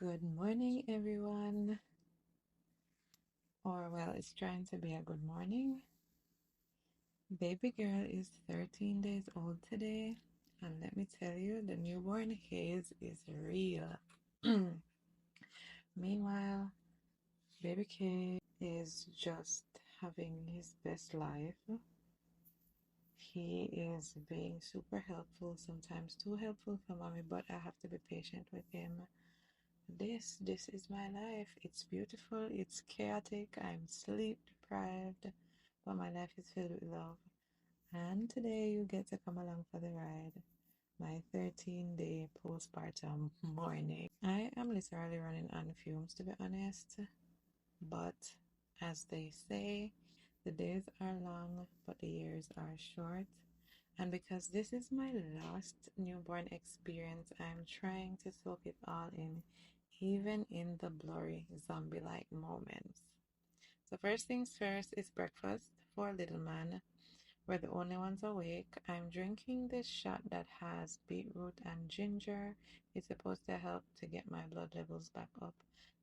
Good morning, everyone. Or, well, it's trying to be a good morning. Baby girl is 13 days old today, and let me tell you, the newborn haze is real. Meanwhile, baby K is just having his best life. He is being super helpful, sometimes too helpful for mommy, but I have to be patient with him. This is my life. It's beautiful, it's chaotic, I'm sleep deprived, but my life is filled with love. And today you get to come along for the ride. My 13-day postpartum morning. I am literally running on fumes, to be honest, but as they say, the days are long, but the years are short. And because this is my last newborn experience, I'm trying to soak it all in, even in the blurry zombie-like moments. So first things first is breakfast for little man. We're the only ones awake. I'm drinking this shot that has beetroot and ginger. It's supposed to help to get my blood levels back up.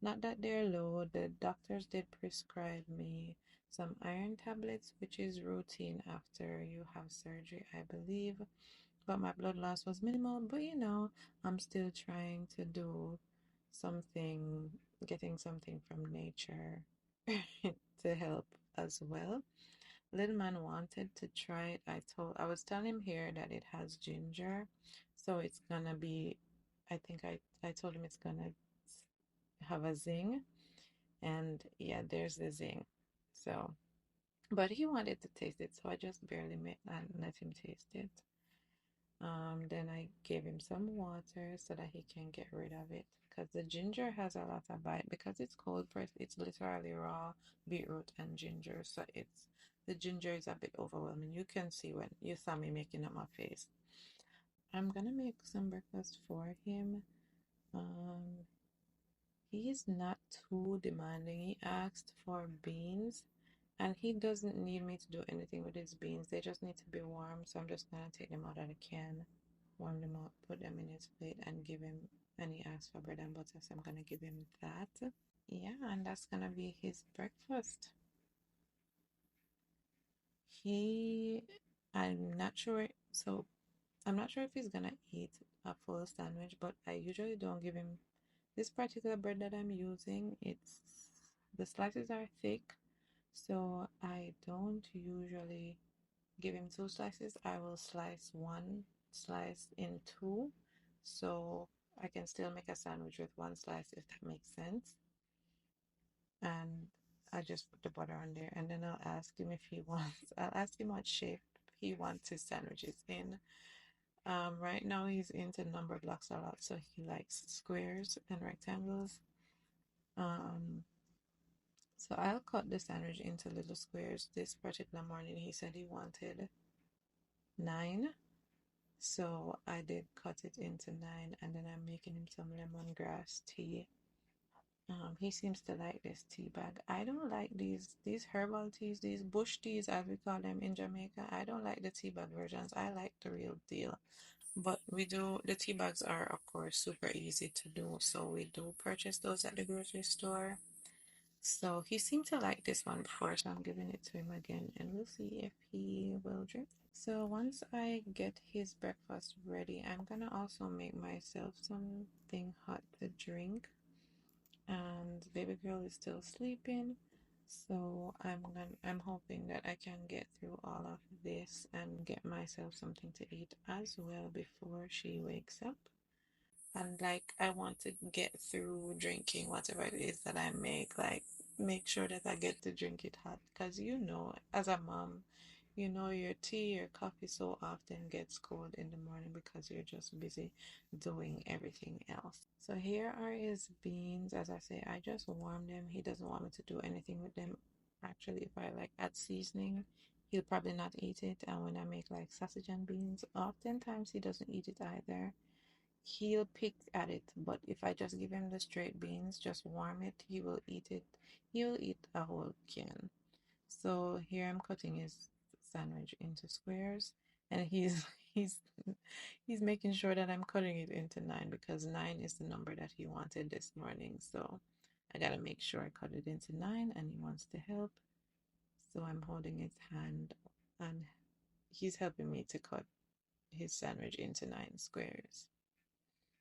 Not that they're low, the doctors did prescribe me some iron tablets, which is routine after you have surgery, I believe. But my blood loss was minimal, but I'm still trying to do something, getting something from nature to help as well. Little man wanted to try it. I was telling him here that it has ginger, so it's gonna be, I told him it's gonna have a zing, and yeah, there's the zing. So, but he wanted to taste it, so I just barely made and let him taste it. Then I gave him some water so that he can get rid of it because the ginger has a lot of bite because it's cold pressed. It's literally raw beetroot and ginger, so the ginger is a bit overwhelming. You can see when you saw me making up my face. I'm gonna make some breakfast for him. Um, he's not too demanding. He asked for beans, and he doesn't need me to do anything with his beans. They just need to be warm, so I'm just gonna take them out of the can, warm them up, put them in his plate, and give him. And he asked for bread and butter, so I'm gonna give him that. Yeah, and that's gonna be his breakfast. He, I'm not sure. So I'm not sure if he's gonna eat a full sandwich, but I usually don't give him this particular bread that I'm using. The slices are thick, so I don't usually give him two slices. I will slice one slice in two, so I can still make a sandwich with one slice if that makes sense. And I just put the butter on there, and then I'll ask him what shape he wants his sandwiches in. Right now he's into number blocks a lot, so he likes squares and rectangles. Um, so I'll cut the sandwich into little squares. This particular morning he said he wanted 9, so I did cut it into 9, and then I'm making him some lemongrass tea. He seems to like this tea bag. I don't like these herbal teas, these bush teas as we call them in Jamaica. I don't like the tea bag versions. I like the real deal. But the tea bags are of course super easy to do, so we do purchase those at the grocery store. So he seemed to like this one before, so I'm giving it to him again, and we'll see if he will drink. So once I get his breakfast ready, I'm gonna also make myself something hot to drink. And baby girl is still sleeping, so I'm hoping that I can get through all of this and get myself something to eat as well before she wakes up. And like I want to get through drinking whatever it is that I make, like make sure that I get to drink it hot, because as a mom, your tea, your coffee so often gets cold in the morning because you're just busy doing everything else. So here are his beans. As I say, I just warm them. He doesn't want me to do anything with them. Actually, if I like add seasoning, he'll probably not eat it. And when I make like sausage and beans, oftentimes he doesn't eat it either. He'll pick at it, but if I just give him the straight beans, just warm it, he will eat it. He'll eat a whole can. So here I'm cutting his sandwich into squares, and he's he's making sure that I'm cutting it into nine because nine is the number that he wanted this morning. So I gotta make sure I cut it into nine, and he wants to help. So I'm holding his hand, and he's helping me to cut his sandwich into nine squares.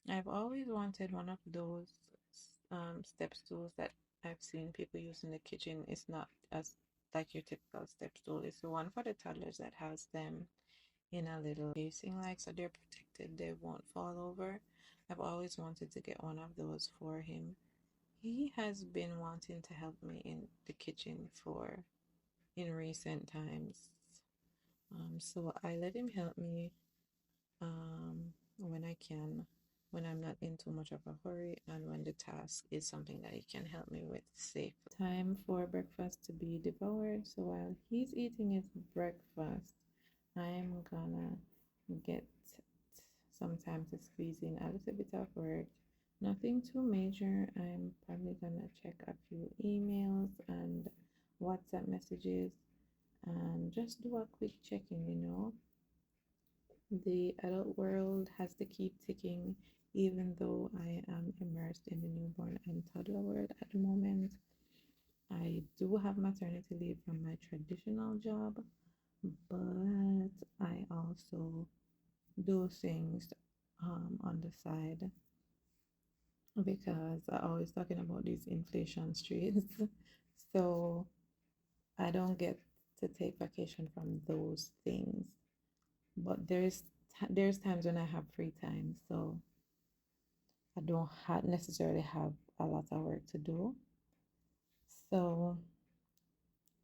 I've always wanted one of those step stools that I've seen people use in the kitchen. It's not as like your typical step stool. It's the one for the toddlers that has them in a little casing, like so they're protected, they won't fall over. I've always wanted to get one of those for him. He has been wanting to help me in the kitchen for in recent times. So I let him help me when I can, when I'm not in too much of a hurry, and when the task is something that he can help me with safely. Time for breakfast to be devoured. So while he's eating his breakfast, I'm gonna get some time to squeeze in a little bit of work. Nothing too major. I'm probably gonna check a few emails and WhatsApp messages and just do a quick check-in. The adult world has to keep ticking, even though I am immersed in the newborn and toddler world at the moment. I do have maternity leave from my traditional job, but I also do things on the side because I always talking about these inflation streets. So I don't get to take vacation from those things. But there's times when I have free time, so I don't necessarily have a lot of work to do. So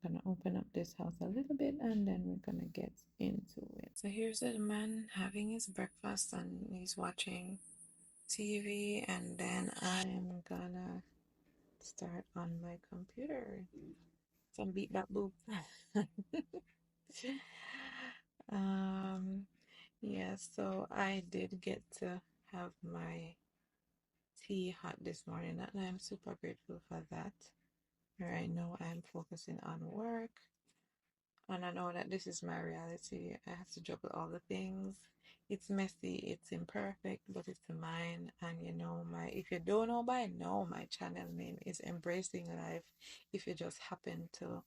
I'm gonna open up this house a little bit and then we're gonna get into it. So here's the man having his breakfast and he's watching TV, and then I'm gonna start on my computer. Some beat that boop. um yeah, so I did get to have my tea hot this morning, and I'm super grateful for that. Right now, I'm focusing on work, and I know that this is my reality. I have to juggle all the things. It's messy, it's imperfect, but it's mine. And my if you don't know by now, my channel name is Embracing Life. If you just happen to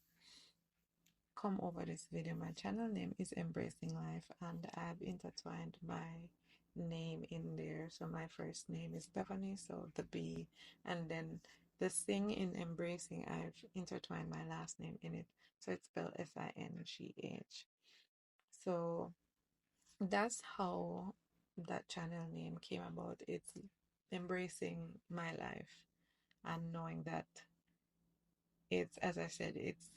come over this video, my channel name is Embracing Life, and I've intertwined my name in there. So my first name is Beverly, so the B, and then the thing in Embracing, I've intertwined my last name in it, so it's spelled Singh. So that's how that channel name came about. It's embracing my life and knowing that it's, as I said, it's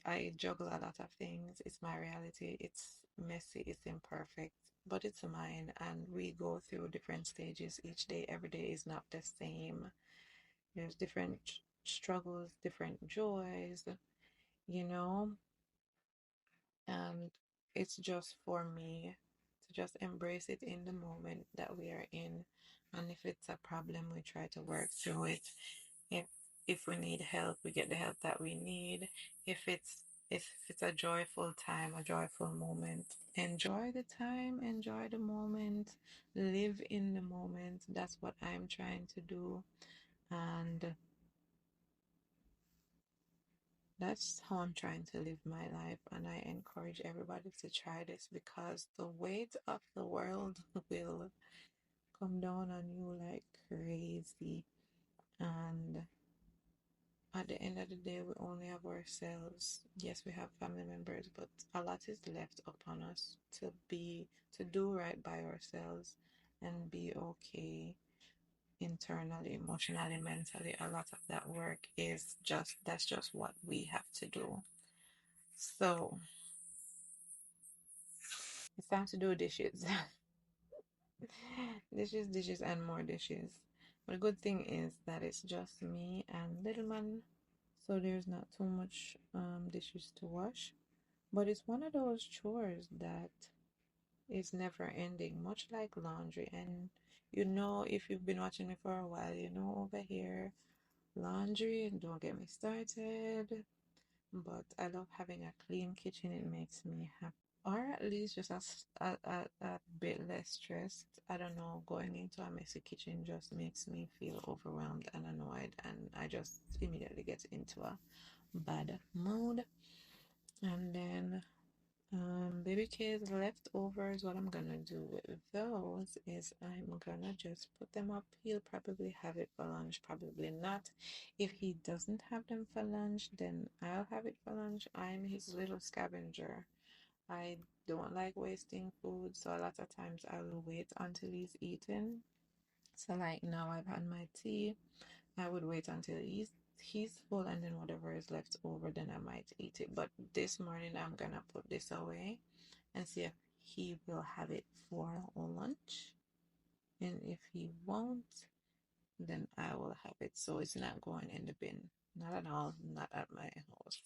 I juggle a lot of things. It's my reality. It's messy, it's imperfect, but it's mine, and we go through different stages each day. Every day is not the same. There's different struggles, different joys, you know, and it's just for me to just embrace it in the moment that we are in. And if it's a problem, we try to work through it. If if we need help, we get the help that we need. If it's a joyful time, a joyful moment, enjoy the time, enjoy the moment, live in the moment. That's what I'm trying to do. And that's how I'm trying to live my life. And I encourage everybody to try this because the weight of the world will come down on you like crazy. And at the end of the day, we only have ourselves. Yes, we have family members, but a lot is left upon us to do right by ourselves and be okay internally, emotionally, mentally. A lot of that work is that's just what we have to do. So it's time to do dishes. Dishes, and more dishes. But the good thing is that it's just me and little man, so there's not too much dishes to wash. But it's one of those chores that is never ending, much like laundry. And if you've been watching me for a while, over here, laundry, don't get me started. But I love having a clean kitchen, it makes me happy. or at least just a bit less stressed. I don't know, going into a messy kitchen just makes me feel overwhelmed and annoyed, and I just immediately get into a bad mood. And then baby kids leftovers, what I'm gonna do with those is I'm gonna just put them up. He'll probably have it for lunch, probably not. If he doesn't have them for lunch, then I'll have it for lunch. I'm his little scavenger. I don't like wasting food, so a lot of times I will wait until he's eaten. So like now I've had my tea. I would wait until he's full, and then whatever is left over, then I might eat it. But this morning I'm gonna put this away and see if he will have it for lunch. And if he won't, then I will have it. So it's not going in the bin. Not at all, not at my house.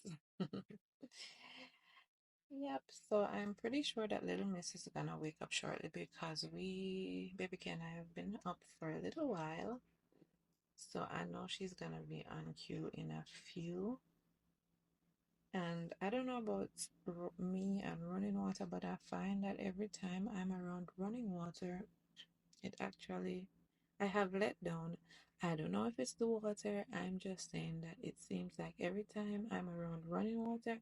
Yep, so I'm pretty sure that little miss is gonna wake up shortly because baby K and I have been up for a little while. So I know she's gonna be on cue in a few. And I don't know about me and running water, but I find that every time I'm around running water, it actually, I have let down. I don't know if it's the water. I'm just saying that it seems like every time I'm around running water,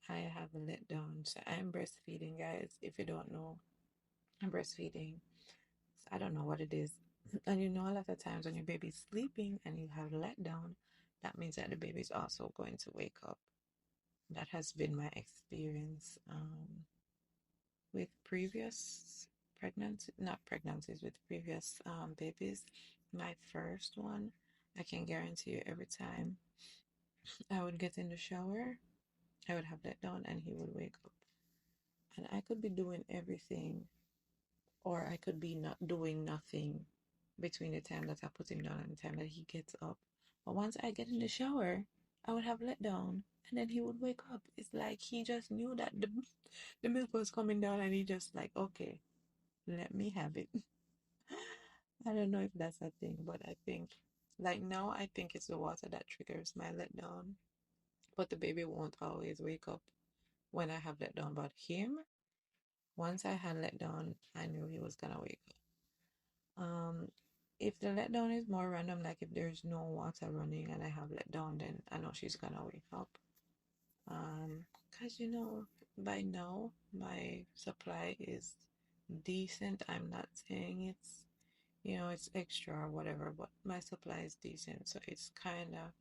I have let down. So I'm breastfeeding, guys. If you don't know, I'm breastfeeding. I don't know what it is. And you know, a lot of times when your baby's sleeping and you have let down, that means that the baby's also going to wake up. That has been my experience with previous pregnancy, not pregnancies, with previous babies. My first one, I can guarantee you every time I would get in the shower, I would have let down and he would wake up. And I could be doing everything, or I could be not doing nothing between the time that I put him down and the time that he gets up. But once I get in the shower, I would have let down and then he would wake up. It's like he just knew that the milk was coming down and he just like, okay, let me have it. I don't know if that's a thing, but I think like now I think it's the water that triggers my letdown. But the baby won't always wake up when I have letdown. But him, once I had letdown, I knew he was gonna wake up. If the letdown is more random, like if there's no water running and I have letdown, then I know she's gonna wake up. Cause you know, by now my supply is decent. I'm not saying it's extra or whatever, but my supply is decent. So it's kind of,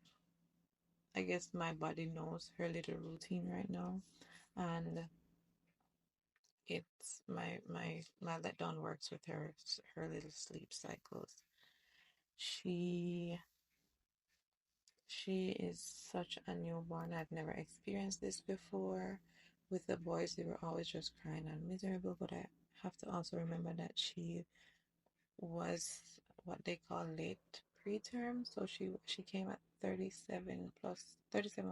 I guess my body knows her little routine right now. And it's my letdown works with her little sleep cycles. She she is such a newborn. I've never experienced this before. With the boys, they were always just crying and miserable, but I have to also remember that she was what they call late preterm. So she came at 37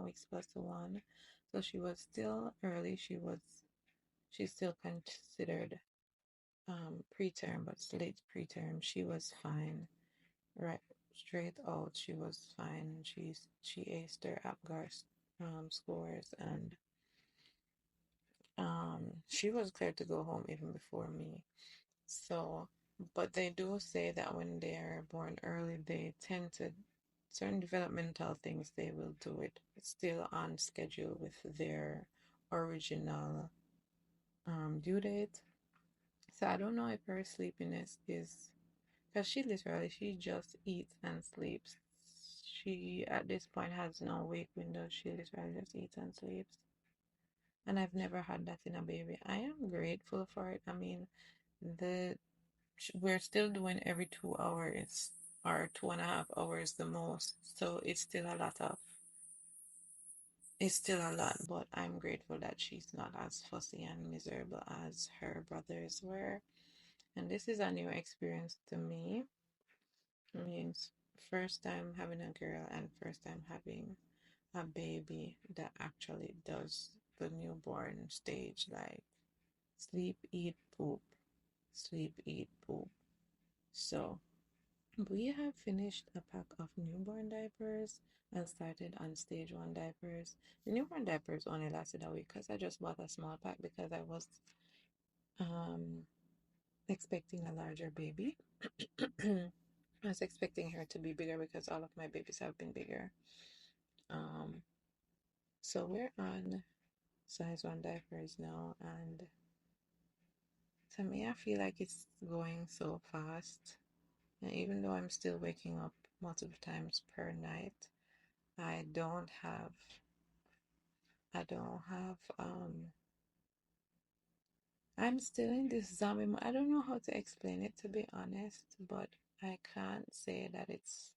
weeks plus 1. So she was still early. She's still considered preterm, but it's late preterm. She was fine. Right straight out, she was fine. She aced her APGAR scores, and she was cleared to go home even before me. So, but they do say that when they're born early, they tend to, certain developmental things, they will do it. It's still on schedule with their original due date. So I don't know if her sleepiness is, because she just eats and sleeps. She at this point has no wake window. She literally just eats and sleeps. And I've never had that in a baby. I am grateful for it. I mean, the we're still doing every 2 hours or 2.5 hours the most. So it's still a lot, but I'm grateful that she's not as fussy and miserable as her brothers were. And this is a new experience to me. I mean, first time having a girl and first time having a baby that actually does the newborn stage, like sleep, eat, poop, sleep, eat, poop. So We have finished a pack of newborn diapers and started on stage one diapers. The newborn diapers only lasted a week because I just bought a small pack because I was um, expecting a larger baby. I was expecting her to be bigger because all of my babies have been bigger. Um, so we're on size one diapers now, and to me, I feel like it's going so fast. And even though I'm still waking up multiple times per night, I don't have, I'm still in this zombie mode. I don't know how to explain it to be honest, but I can't say that it's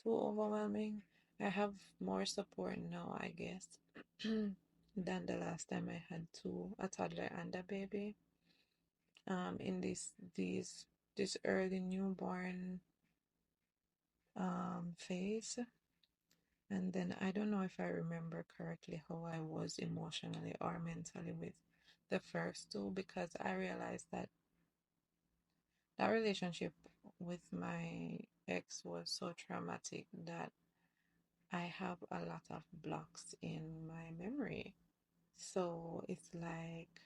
too overwhelming. I have more support now, I guess, than the last time I had a toddler and a baby. In this early newborn phase. And then I don't know if I remember correctly how I was emotionally or mentally with the first two because I realized that that relationship with my ex was so traumatic that I have a lot of blocks in my memory. So it's like,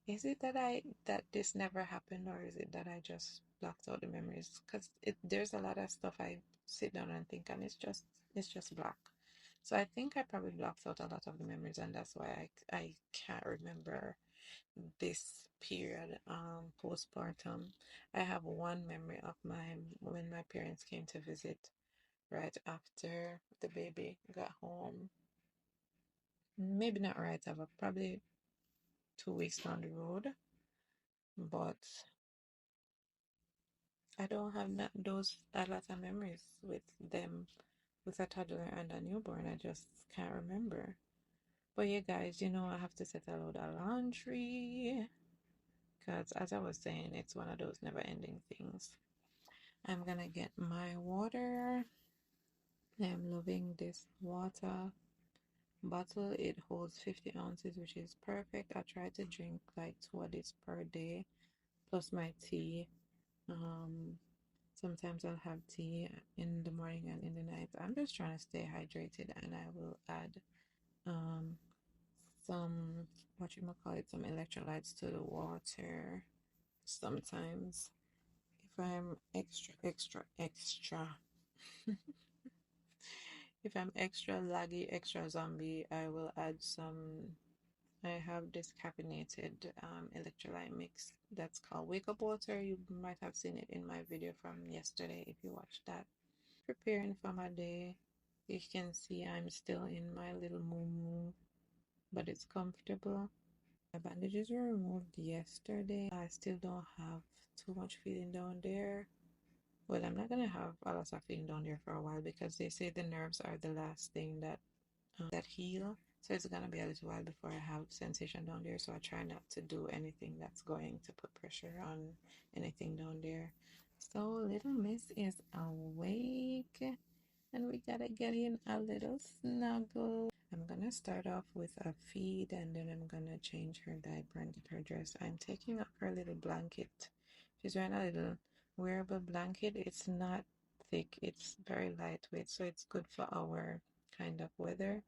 is it that this never happened, or is it that I just blocked out the memories? Because there's a lot of stuff I sit down and think, and it's just black. So I think I probably blocked out a lot of the memories, and that's why I can't remember this period postpartum. I have one memory of my when my parents came to visit right after the baby got home. Maybe not right after, probably 2 weeks down the road, but I don't have those a lot of memories with them, with a toddler and a newborn. I just can't remember. But yeah, guys, I have to set a load of laundry because, as I was saying, it's one of those never-ending things. I'm gonna get my water. I'm loving this water bottle. It holds 50 ounces, which is perfect. I try to drink like 2 of per day, plus my tea. Um, Sometimes I'll have tea in the morning and in the night. I'm just trying to stay hydrated, and I will add um some some electrolytes to the water sometimes. If I'm extra if I'm extra laggy, extra zombie, I will add some. I have this caffeinated electrolyte mix that's called Wake Up Water. You might have seen it in my video from yesterday if you watched that. Preparing for my day. You can see I'm still in my little moo, but it's comfortable. My bandages were removed yesterday. I still don't have too much feeling down there. Well, I'm not gonna have a lot of feeling down there for a while because they say the nerves are the last thing that heal. So it's gonna be a little while before I have sensation down there. So I try not to do anything that's going to put pressure on anything down there. So little miss is awake, and we gotta get in a little snuggle. I'm gonna start off with a feed, and then I'm gonna change her diaper and get her dressed. I'm taking up her little blanket. She's wearing a little wearable blanket. It's not thick, it's very lightweight, so it's good for our kind of weather.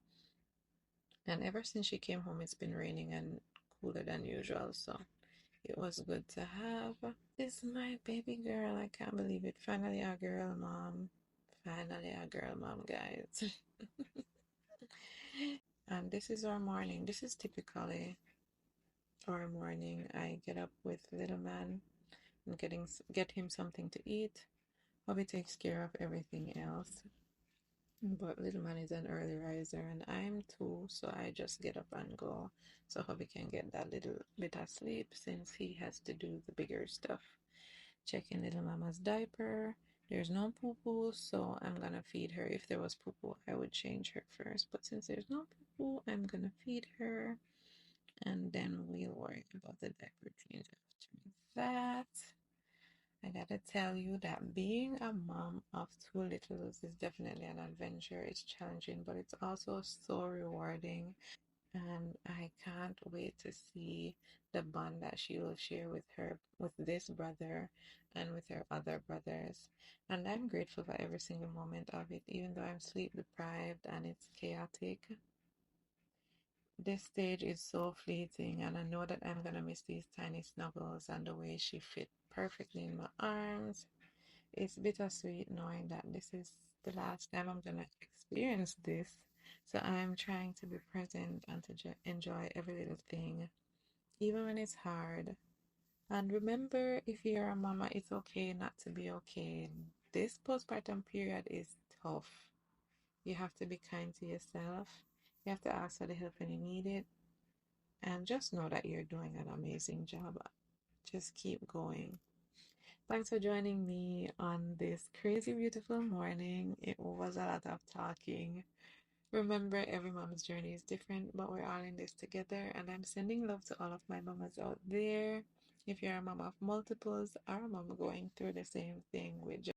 And ever since she came home, it's been raining and cooler than usual, so it was good to have. This is my baby girl. I can't believe it. Finally a girl mom. Finally a girl mom, guys. And this is our morning. This is typically our morning. I get up with little man and get him something to eat. Hubby takes care of everything else. But little man is an early riser and I'm too, so I just get up and go so hubby can get that little bit of sleep since he has to do the bigger stuff. Checking little mama's diaper. There's no poo-poo, so I'm gonna feed her. If there was poo-poo, I would change her first, but since there's no poo-poo, I'm gonna feed her and then we'll worry about the diaper change after that. I gotta tell you that being a mom of two littles is definitely an adventure. It's challenging, but it's also so rewarding. and I can't wait to see the bond that she will share with this brother and with her other brothers. And I'm grateful for every single moment of it, even though I'm sleep deprived and it's chaotic. This stage is so fleeting, and I know that I'm gonna miss these tiny snuggles and the way she fit perfectly in my arms. It's bittersweet knowing that this is the last time I'm gonna experience this. So I'm trying to be present and to enjoy every little thing, even when it's hard. And remember, if you're a mama, it's okay not to be okay. This postpartum period is tough. You have to be kind to yourself. You have to ask for the help when you need it. And just know that you're doing an amazing job. Just keep going. Thanks for joining me on this crazy, beautiful morning. It was a lot of talking. Remember, every mom's journey is different, but we're all in this together. And I'm sending love to all of my mamas out there. If you're a mom of multiples or a mom going through the same thing with